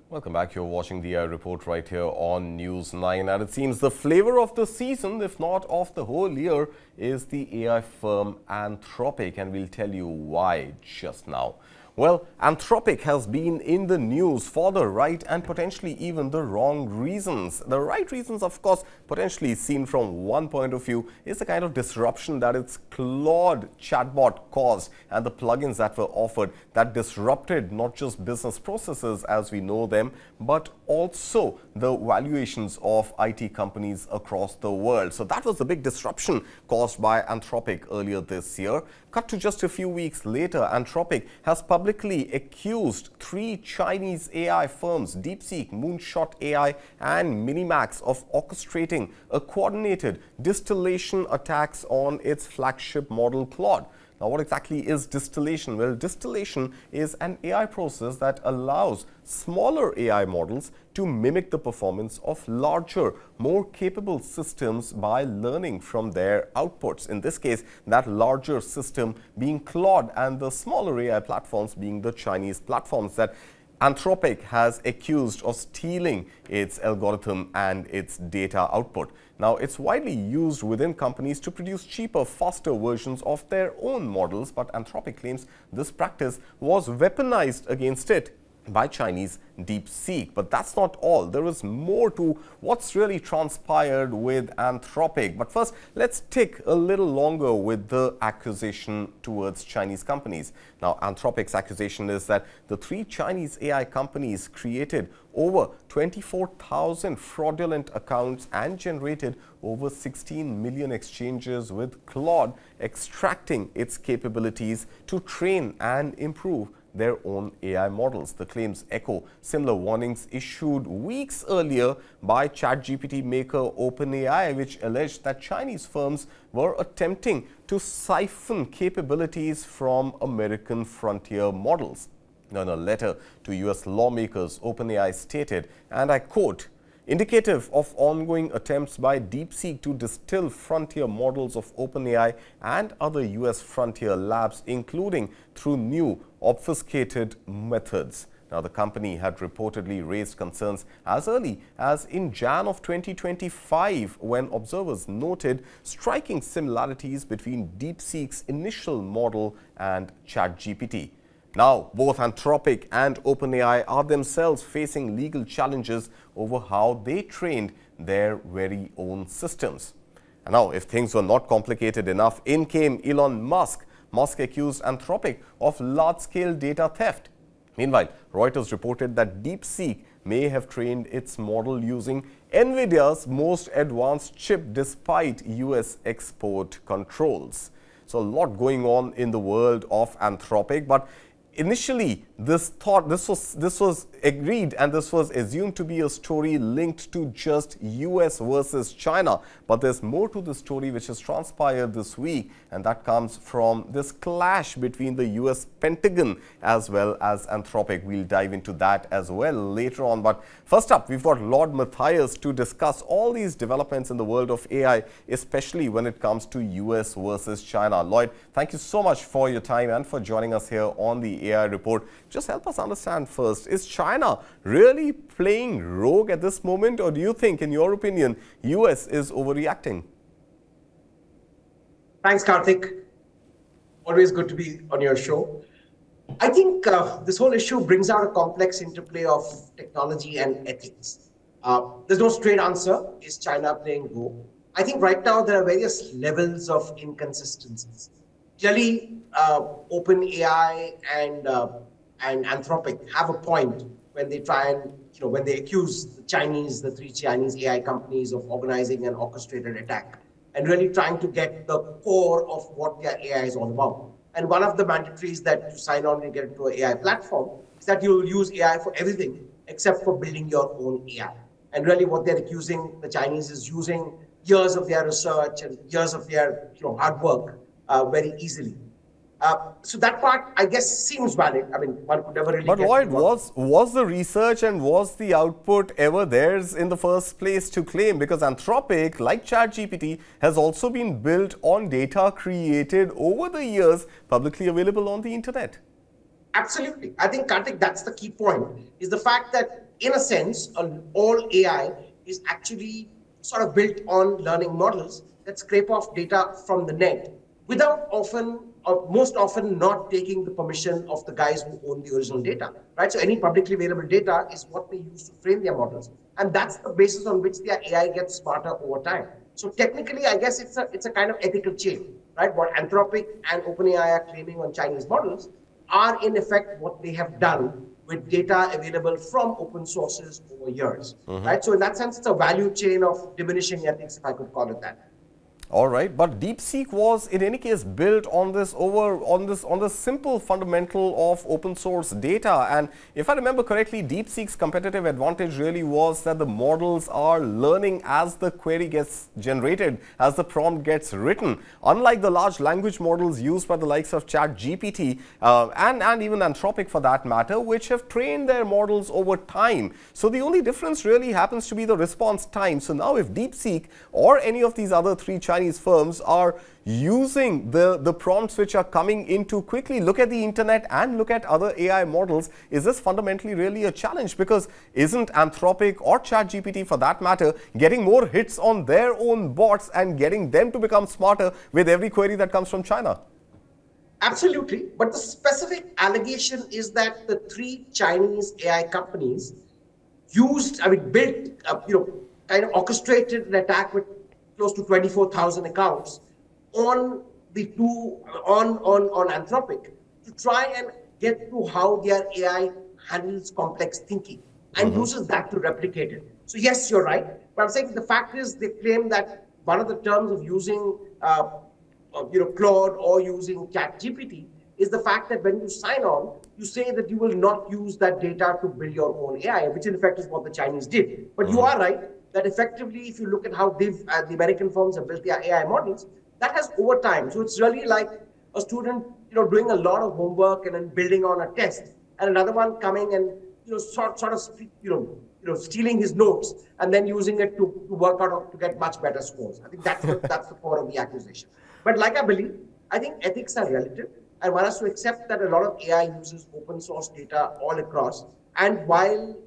Welcome back. You're watching the AI Report right here on News 9. And it seems the flavor of the season, if not of the whole year, is the AI firm Anthropic. And we'll tell you why just now. Well, Anthropic has been in the news for the right and potentially even the wrong reasons. The right reasons, of course, potentially seen from one point of view, is the kind of disruption that its Claude chatbot caused and the plugins that were offered that disrupted not just business processes as we know them, but also the valuations of IT companies across the world. So that was the big disruption caused by Anthropic earlier this year. Cut to just a few weeks later, Anthropic has publicly accused 3 Chinese AI firms, DeepSeek, Moonshot AI and MiniMax, of orchestrating a coordinated distillation attacks on its flagship model Claude. Now, what exactly is distillation? Well, distillation is an AI process that allows smaller AI models to mimic the performance of larger, more capable systems by learning from their outputs. In this case, that larger system being Claude and the smaller AI platforms being the Chinese platforms that Anthropic has accused of stealing its algorithm and its data output. Now, it's widely used within companies to produce cheaper, faster versions of their own models, but Anthropic claims this practice was weaponized against it by Chinese DeepSeek. But that's not all. There is more to what's really transpired with Anthropic. But first, let's take a little longer with the accusation towards Chinese companies. Now, Anthropic's accusation is that the 3 Chinese AI companies created over 24,000 fraudulent accounts and generated over 16 million exchanges with Claude, extracting its capabilities to train and improve their own AI models. The claims echo similar warnings issued weeks earlier by ChatGPT maker OpenAI, which alleged that Chinese firms were attempting to siphon capabilities from American frontier models. Now, in a letter to US lawmakers, OpenAI stated, and I quote, "Indicative of ongoing attempts by DeepSeek to distill frontier models of OpenAI and other US frontier labs, including through new obfuscated methods." Now, the company had reportedly raised concerns as early as in Jan of 2025, when observers noted striking similarities between DeepSeek's initial model and ChatGPT. Now, both Anthropic and OpenAI are themselves facing legal challenges over how they trained their very own systems. And now, if things were not complicated enough, in came Elon Musk. Musk accused Anthropic of large-scale data theft. Meanwhile, Reuters reported that DeepSeek may have trained its model using NVIDIA's most advanced chip despite US export controls. So a lot going on in the world of Anthropic, but initially, this was agreed and this was assumed to be a story linked to just US versus China. But there's more to the story which has transpired this week, and that comes from this clash between the US Pentagon as well as Anthropic. We'll dive into that as well later on. But first up, we've got Lloyd Matthias to discuss all these developments in the world of AI, especially when it comes to US versus China. Lloyd, thank you so much for your time and for joining us here on the AI Report. Just help us understand first, is China really playing rogue at this moment, or do you think, in your opinion, US is overreacting? Thanks, Karthik. Always good to be on your show. I think this whole issue brings out a complex interplay of technology and ethics. There's no straight answer. Is China playing rogue? I think right now there are various levels of inconsistencies. Clearly, OpenAI and Anthropic have a point when they try and, when they accuse the 3 Chinese AI companies of organizing an orchestrated attack and really trying to get the core of what their AI is all about. And one of the mandatories that you sign on and get into an AI platform is that you will use AI for everything except for building your own AI. And really what they're accusing the Chinese is using years of their research and years of their hard work very easily. So that part, I guess, seems valid. I mean, one could never really. But Lloyd, was the research and was the output ever theirs in the first place to claim? Because Anthropic, like ChatGPT, has also been built on data created over the years, publicly available on the internet. Absolutely. I think, Karthik, that's the key point, is the fact that in a sense, all AI is actually sort of built on learning models that scrape off data from the net without often, or most often, not taking the permission of the guys who own the original data, right? So any publicly available data is what they use to train their models, and that's the basis on which their AI gets smarter over time. So technically, I guess it's a kind of ethical chain, right? What Anthropic and OpenAI are claiming on Chinese models are in effect what they have done with data available from open sources over years, right? So in that sense, it's a value chain of diminishing ethics, if I could call it that. All right, but DeepSeek was in any case built on this simple fundamental of open source data. And if I remember correctly, DeepSeek's competitive advantage really was that the models are learning as the query gets generated, as the prompt gets written. Unlike the large language models used by the likes of ChatGPT and even Anthropic for that matter, which have trained their models over time. So the only difference really happens to be the response time. So now if DeepSeek or any of these other three Chinese firms are using the prompts which are coming in too quickly, look at the internet and look at other AI models, is this fundamentally really a challenge? Because isn't Anthropic or ChatGPT for that matter getting more hits on their own bots and getting them to become smarter with every query that comes from China? Absolutely. But the specific allegation is that the three Chinese AI companies built, kind of orchestrated an attack with close to 24,000 accounts on Anthropic to try and get to how their AI handles complex thinking and uses that to replicate it. So yes, you're right. But I'm saying the fact is they claim that one of the terms of using Claude or using ChatGPT is the fact that when you sign on, you say that you will not use that data to build your own AI, which in effect is what the Chinese did. But you are right that effectively, if you look at how the American firms have built their AI models, that has over time. So it's really like a student, doing a lot of homework and then building on a test, and another one coming and sort of stealing his notes and then using it to work out to get much better scores. I think that's the core of the accusation. But like I think ethics are relative, and one has to accept that a lot of AI uses open source data all across. And while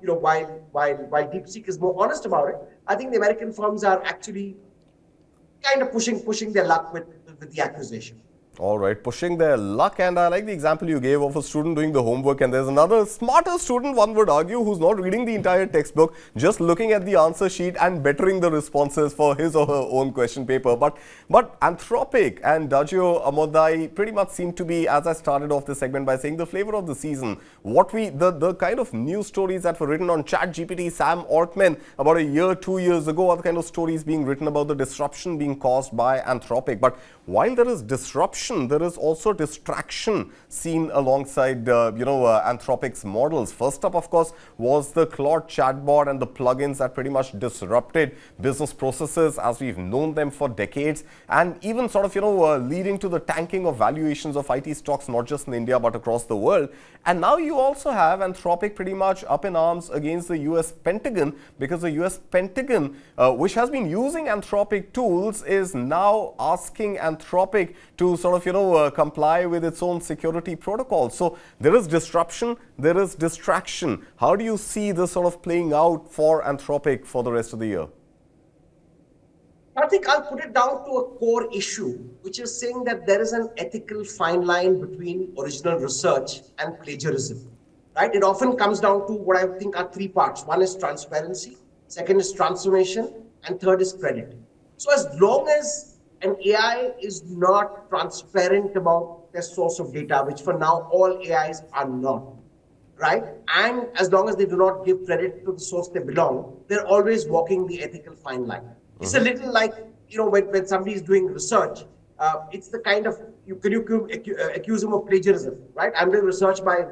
DeepSeek is more honest about it, I think the American firms are actually kind of pushing their luck with the accusation. All right, pushing their luck. And I like the example you gave of a student doing the homework, and there's another smarter student, one would argue, who's not reading the entire textbook, just looking at the answer sheet and bettering the responses for his or her own question paper. But Anthropic and Dario Amodei pretty much seem to be, as I started off this segment by saying, the flavor of the season. The kind of news stories that were written on ChatGPT, Sam Altman, about a year, 2 years ago, are the kind of stories being written about the disruption being caused by Anthropic. But while there is disruption, there is also distraction seen alongside, Anthropic's models. First up, of course, was the Claude chatbot and the plugins that pretty much disrupted business processes as we've known them for decades, and even sort of, leading to the tanking of valuations of IT stocks, not just in India, but across the world. And now you also have Anthropic pretty much up in arms against the US Pentagon, because the US Pentagon, which has been using Anthropic tools, is now asking Anthropic to sort of, comply with its own security protocols. So there is disruption, there is distraction. How do you see this sort of playing out for Anthropic for the rest of the year? I think I'll put it down to a core issue, which is saying that there is an ethical fine line between original research and plagiarism, right? It often comes down to what I think are three parts. One is transparency, second is transformation, and third is credit. So as long as an AI is not transparent about their source of data, which for now all AIs are not, right? And as long as they do not give credit to the source they belong, they're always walking the ethical fine line. It's a little like, when somebody is doing research, it's the kind of, you accuse them of plagiarism, right? I'm doing research by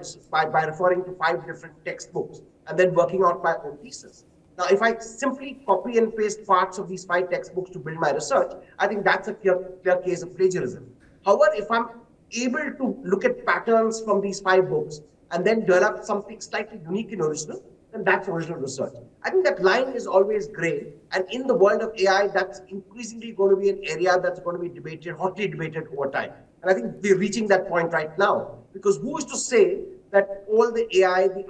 referring to 5 different textbooks and then working out my own thesis. Now, if I simply copy and paste parts of these 5 textbooks to build my research, I think that's a clear case of plagiarism. However, if I'm able to look at patterns from these 5 books and then develop something slightly unique and original, then that's original research. I think that line is always gray. And in the world of AI, that's increasingly going to be an area that's going to be hotly debated over time. And I think we're reaching that point right now. Because who is to say that all the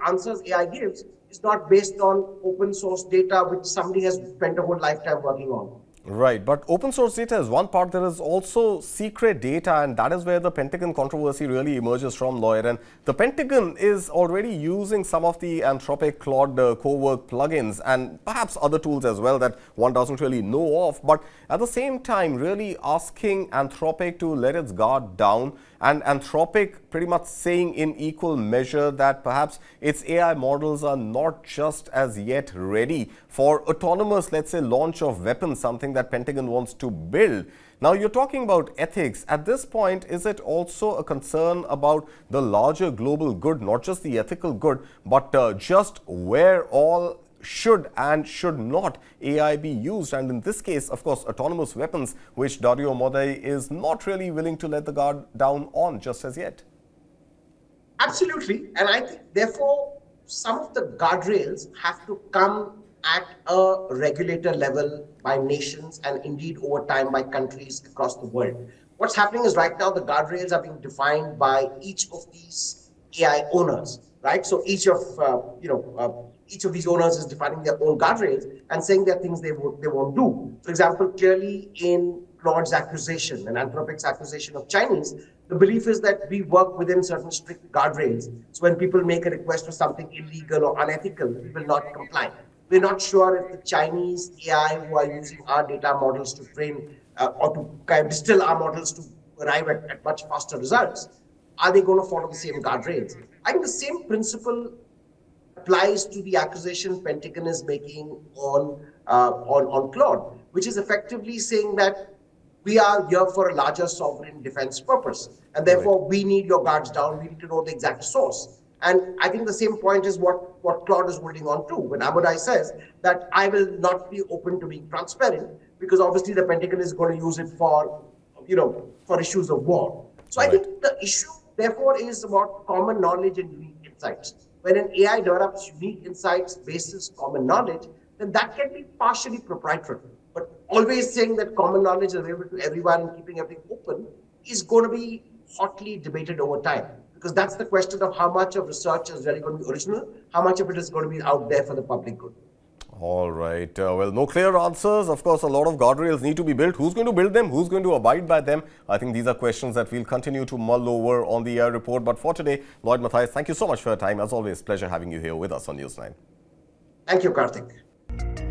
answers AI gives is not based on open source data, which somebody has spent a whole lifetime working on. Right, but open source data is one part. There is also secret data, and that is where the Pentagon controversy really emerges from, Lloyd. And the Pentagon is already using some of the Anthropic Claude co-work plugins and perhaps other tools as well that one doesn't really know of. But at the same time, really asking Anthropic to let its guard down, and Anthropic pretty much saying in equal measure that perhaps its AI models are not just as yet ready for autonomous, let's say, launch of weapons, something that Pentagon wants to build. Now, you're talking about ethics. At this point, is it also a concern about the larger global good, not just the ethical good, but just where all should and should not AI be used? And in this case, of course, autonomous weapons, which Dario Amodei is not really willing to let the guard down on just as yet. Absolutely. And I think, therefore, some of the guardrails have to come at a regulator level by nations and indeed over time by countries across the world. What's happening is right now the guardrails are being defined by each of these AI owners, right? So each of these owners is defining their own guardrails and saying there are things they won't do. For example, clearly in Claude's accusation and Anthropic's accusation of Chinese, the belief is that we work within certain strict guardrails. So when people make a request for something illegal or unethical, we will not comply. We're not sure if the Chinese AI who are using our data models to train or to kind of distill our models to arrive at much faster results, are they going to follow the same guardrails? I think the same principle applies to the accusation Pentagon is making on Claude, which is effectively saying that we are here for a larger sovereign defense purpose, and therefore we need your guards down. We need to know the exact source. And I think the same point is what Claude is holding on to when Amodei says that I will not be open to being transparent because obviously the Pentagon is going to use it for issues of war. So I think the issue therefore is about common knowledge and unique insights. When an AI develops unique insights basis common knowledge, then that can be partially proprietary. But always saying that common knowledge is available to everyone and keeping everything open is going to be hotly debated over time. Because that's the question of how much of research is really going to be original, how much of it is going to be out there for the public good. All right. Well, no clear answers. Of course, a lot of guardrails need to be built. Who's going to build them? Who's going to abide by them? I think these are questions that we'll continue to mull over on the AI report. But for today, Lloyd Matthias, thank you so much for your time. As always, pleasure having you here with us on News 9. Thank you, Karthik.